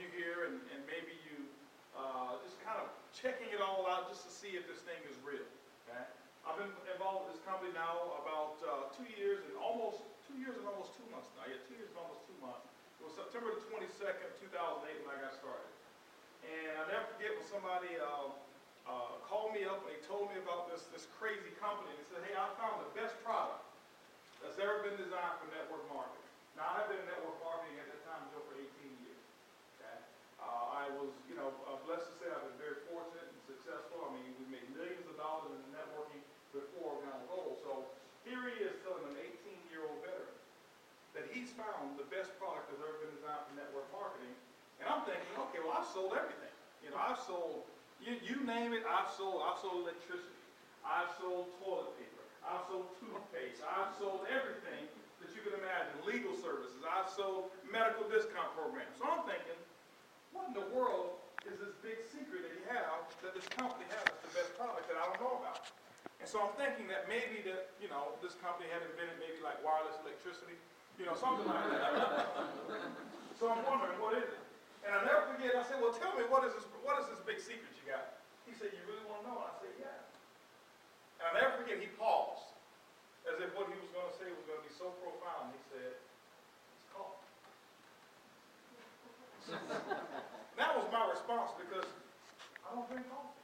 you here, and maybe you just kind of checking it all out just to see if this thing is real. Okay? I've been involved with this company now about 2 years and almost 2 months now. Yeah, 2 years and almost 2 months. It was September the 22nd, 2008 when I got started. And I'll never forget when somebody called me up and they told me about this crazy company. They said, hey, I found the best product that's ever been designed for network marketing. Now, I've been in network marketing at that time for 18 years. Okay? I was, blessed to say I've been very fortunate and successful. I mean, we made millions of dollars in networking before Organogold. So here he is telling an 18-year-old veteran that he's found the best product that's ever been designed for network marketing. And I'm thinking, okay, well, I've sold everything. I've sold, you name it, I've sold electricity. I've sold toilet paper. I've sold toothpaste. I've sold everything that you can imagine, legal services. I've sold medical discount programs. So I'm thinking, what in the world is this big secret that that this company has, the best product that I don't know about? And so I'm thinking that maybe that, this company had invented maybe like wireless electricity, something like that. So I'm wondering, what is it? And I'll never forget, I said, well, tell me, what is this big secret you got? He said, you really want to know? I said, yeah. And I'll never forget, he paused, as if what he was going to say was going to be so profound. He said, it's coffee. That was my response because I don't drink coffee.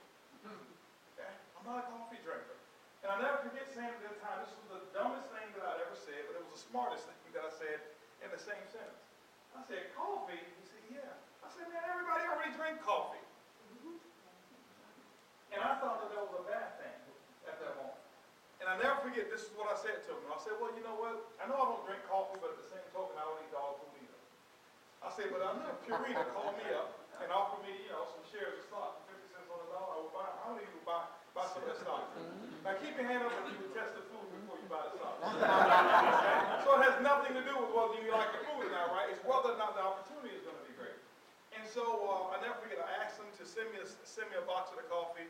Okay? I'm not a coffee drinker. And I'll never forget saying at that time, this was the dumbest thing that I'd ever said, but it was the smartest thing that I said in the same sentence. I said, coffee? He said, yeah. I said, man, everybody already drink coffee. And I thought that was a bad thing at that moment. And I'll never forget, this is what I said to him. I said, well, you know what? I know I don't drink coffee, but at the same token, I don't eat dog food either. I said, but I know Purina called me up and offered me, some shares of stock for 50 cents on the dollar. I would buy. I don't even buy some of that stock. Now keep your hand up when you would test the food before you buy the stock. So it has nothing to do with whether you like the food or not, right? It's whether or not the opportunity is going to be great. And so I never forget, I asked him to send me a box of the coffee,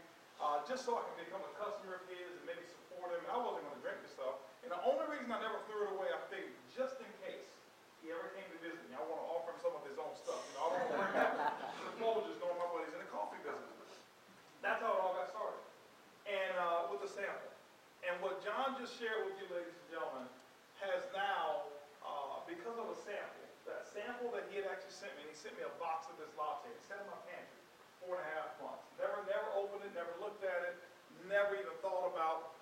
just so I can become a customer of his and maybe support him. I wasn't going to drink this stuff. And the only reason I never threw it away, I figured, just in case he ever came to visit me, I want to offer him some of his own stuff. I don't want to bring out the Folgers knowing my buddy's in the coffee business. That's how it all got started. And with a sample. And what John just shared with you, ladies and gentlemen, has now, because of a sample, that sample that he had actually sent me, and he sent me a box of this latte. It sat in my pantry 4.5 months. Never opened it, never looked at it, never even thought about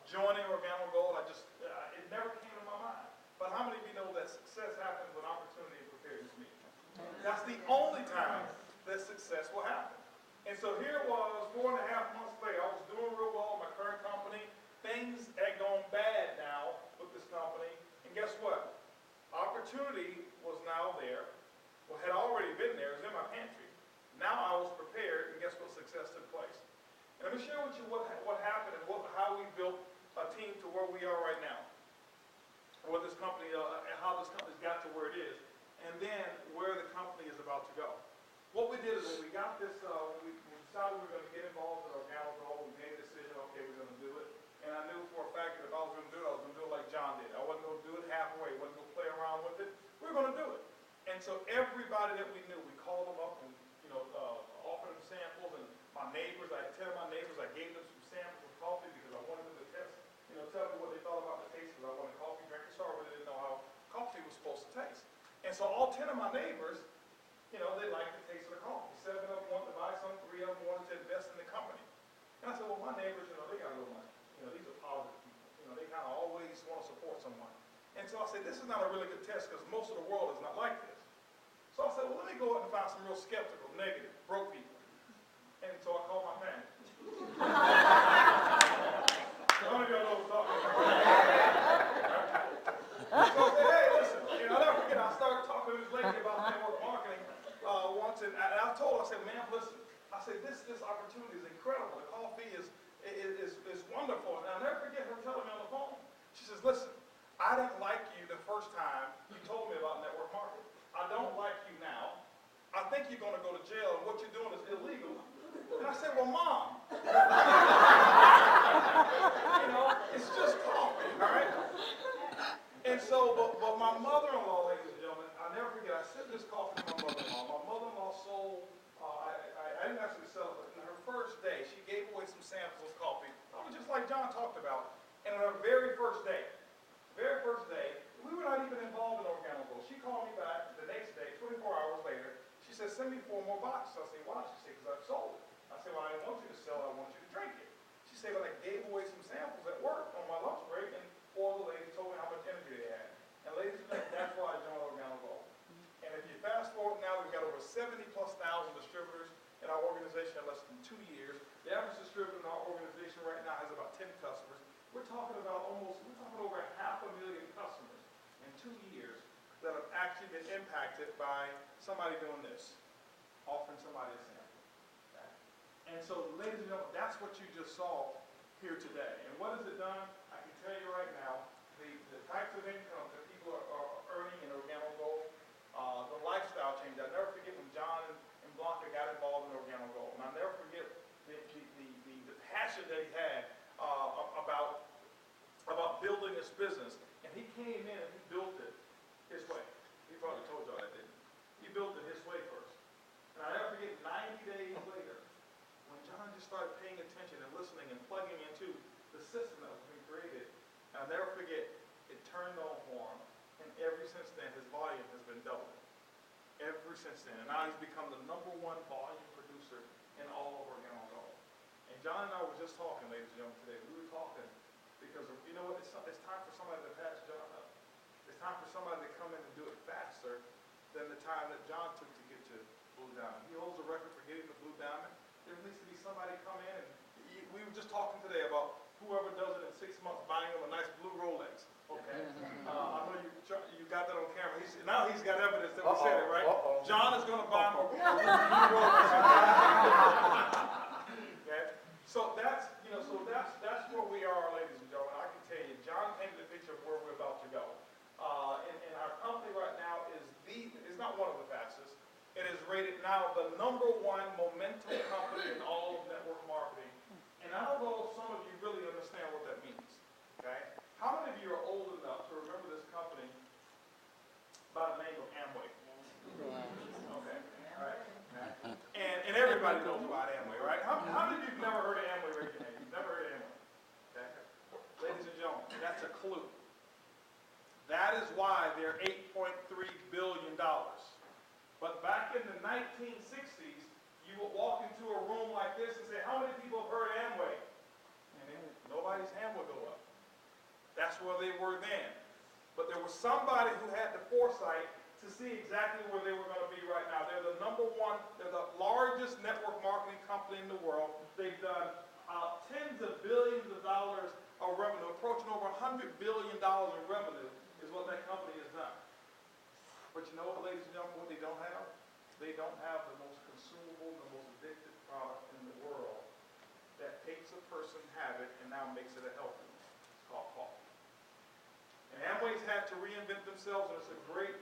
joining Organogold. It never came to my mind. But how many of you know that success happens when opportunity and preparedness meet? That's the only time that success will happen. And so here it was, 4.5 months later. I was doing real well in my current company. Things had gone bad now with this company. And guess what? Opportunity was now there. Well, had already been there. It was in my pantry. Now I was prepared, and guess what? Success took place. And let me share with you what happened and how we built a team to where we are right now. What this company, and how this company's got to where it is, and then where the company is about to go. What we did is when we got this, we decided we were going to get involved in Organogold. We made a decision, okay, we're going to do it. And I knew for a fact that if I was going to do it, I was going to do it like John did. I wasn't going to do it halfway. I wasn't going to play around with it. We were going to do it. And so everybody that we knew, we called them up and offered them samples. And my neighbors, I tell my neighbors, I gave them some samples of coffee because I wanted them to test, tell me what they thought about the taste, because I wanted coffee drinkers, so I really didn't know how coffee was supposed to taste. And so all 10 of my neighbors, they liked the taste of the coffee. 7 of them wanted to buy some, 3 of them wanted to invest in the company. And I said, well, my neighbors, they got a little money. These are positive people. They kind of always want to support someone. And so I said, this is not a really good test because most of the world is not like this. So I said, well, let me go out and find some real skeptical, negative, broke people. And so I called my family. Some of y'all know what I'm talking about. So I said, hey, listen, I'll never forget, I started talking to this lady about network marketing once, and I told her, I said, ma'am, listen, I said, this opportunity is incredible. The coffee is wonderful. And I'll never forget her telling me on the phone. She says, listen, I didn't like you the first time you told me about network marketing. I don't like you now. I think you're going to go to jail, and what you're doing is illegal. And I said, well, Mom, it's just coffee, all right? And so, but my mother-in-law, ladies and gentlemen, I'll never forget, I sent this coffee to my mother-in-law. My mother-in-law more boxes. I say, why? She said, because I've sold it. I said, well, I didn't want you to sell it, I want you to drink it. She said, but I gave away some samples at work on my lunch break, and four of the ladies told me how much energy they had. And ladies and gentlemen, that's why I joined Organogold. And if you fast forward now, we've got over 70+ thousand distributors in our organization in less than 2 years. The average distributor in our organization right now has about 10 customers. We're talking over 500,000 customers in 2 years that have actually been impacted by somebody doing this, offering somebody a sample. Okay? And so, ladies and gentlemen, that's what you just saw here today. And what has it done? I can tell you right now, the types of income that people are earning in Organogold, the lifestyle change. I'll never forget when John and Blanca got involved in Organogold. And I'll never forget the passion that he had about building this business. And he came in and he built it his way. He probably told y'all that, didn't he? He built it his way first. And I'll never forget 90 days later, when John just started paying attention and listening and plugging into the system that was being created. And I'll never forget, it turned on for him. And ever since then, his volume has been doubling. Ever since then. And now he's become the #1 volume producer in all of Organogold. And John and I were just talking, ladies and gentlemen, today. We were talking because, you know what, it's time for somebody to pass John up. It's time for somebody to come in and do it faster than the time that John took to get to Blue Diamond. He holds the record for getting to Blue Diamond. There needs to be somebody come in, and we were just talking today about whoever does it in 6 months, buying them a nice blue Rolex. Okay? I know you got that on camera. Now he's got evidence that we said it, right? John is going to buy him a blue Rolex. Okay? So that's where we are, ladies and gentlemen. I can tell you, John painted the picture of where we're about to go. And our company right now is not one of the fastest. It is rated now the #1 momentum company in all of network marketing. And I don't know if some of you really understand what that means. Okay? How many of you are old enough to remember this company by the name of Amway? Okay. All right. And everybody knows about Amway, right? How many of you have never heard of Amway? Raise your hand. You've never heard of Amway. Okay. Ladies and gentlemen, that's a clue. That is why they're $8.3 billion. But back in the 1960s, you would walk into a room like this and say, how many people have heard of Amway? And then nobody's hand would go up. That's where they were then. But there was somebody who had the foresight to see exactly where they were going to be right now. They're the #1, they're the largest network marketing company in the world. They've done tens of billions of dollars of revenue, approaching over $100 billion in revenue is what that company has done. But you know what, ladies and gentlemen, what they don't have? They don't have the most consumable, the most addictive product in the world that takes a person's habit and now makes it a healthy one. It's called coffee. And Amway's had to reinvent themselves, and it's a great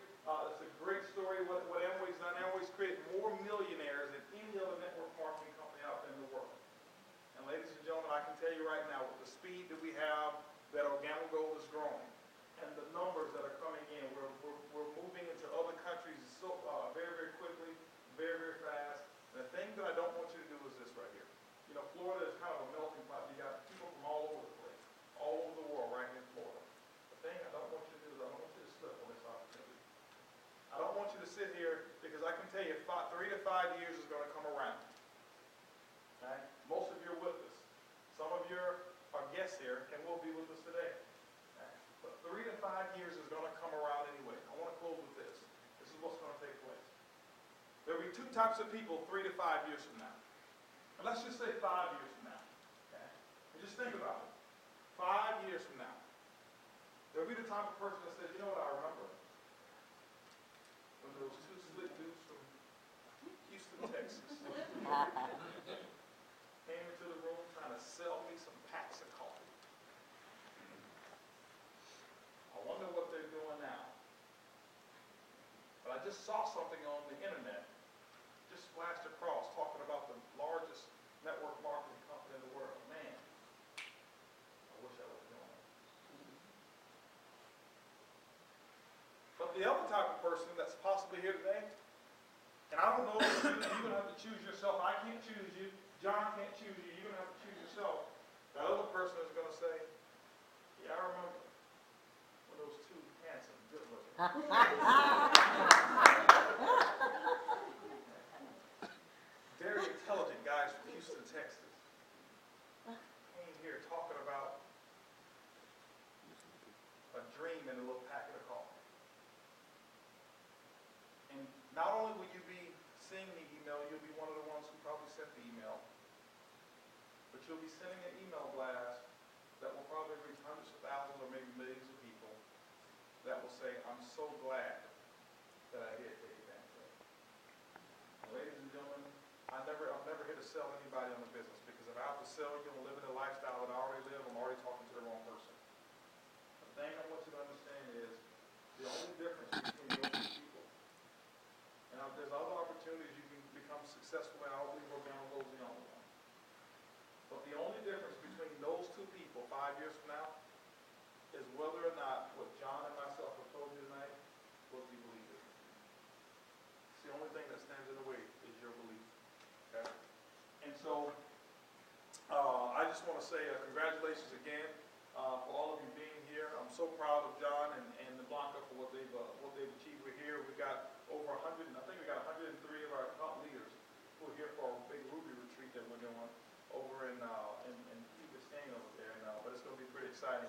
story what Amway's done. Amway's created more millionaires than any other network marketing company out there in the world. And ladies and gentlemen, I can tell you right now, with the speed that we have, that Organogold is growing, and the numbers that are coming in, we're moving into other countries so very, very quickly, very, very fast. And the thing that I don't want you to do is this right here. You know, Florida is kind of a melting pot. You got people from all over the place, all over the world, right here in Florida. The thing I don't want you to do is I don't want you to slip on this opportunity. I don't want you to sit here, because I can tell you 3 to 5 years is going to come around. Okay? Most of you are with us. Some of you are guests here and will be with us today. Okay? But 3 to 5 years is going to come around anyway. I want to close with this. This is what's going to take place. There will be 2 types of people 3 to 5 years from now. And let's just say 5 years from now. Okay? And just think about it. 5 years from now. There will be the type of person that says, you know what I remember? When those 2 slick dudes from Houston, Texas came into the room trying to sell me some packs of coffee. I wonder what they're doing now. But I just saw something on the internet, just flashed across, talking about the largest network marketing company in the world. Man, I wish I was doing it. But the other type of person that's possibly here today, and I don't know if you're going to have to choose yourself. I can't choose you. John can't choose you. You're going to have to choose yourself. That other person is going to say, yeah, I remember when those 2 handsome, good looking. not only will you be seeing the email, you'll be one of the ones who probably sent the email, but you'll be sending an email blast that will probably reach hundreds of thousands or maybe millions of people that will say, I'm so glad that I did take advantage of it. Ladies and gentlemen, I'm never here to sell anybody on the business, because if I have to sell you on living the lifestyle that I already live, I'm already talking to the wrong person. The thing I want you to understand is the only difference between those two people, and there's other opportunities you can become successful in. I don't believe Organogold is the only one. But the only difference between those two people 5 years from now is whether or not what John and myself have told you tonight will be believed. It's the only thing that stands in the way is your belief. Okay? And so I just want to say congratulations again for all of you being here. I'm so proud of John and Blanca for what they've achieved. We're here. We got over 100. I think we got 103 of our top leaders who are here for a big Ruby retreat that we're doing over in Key Biscayne over there. But it's going to be pretty exciting.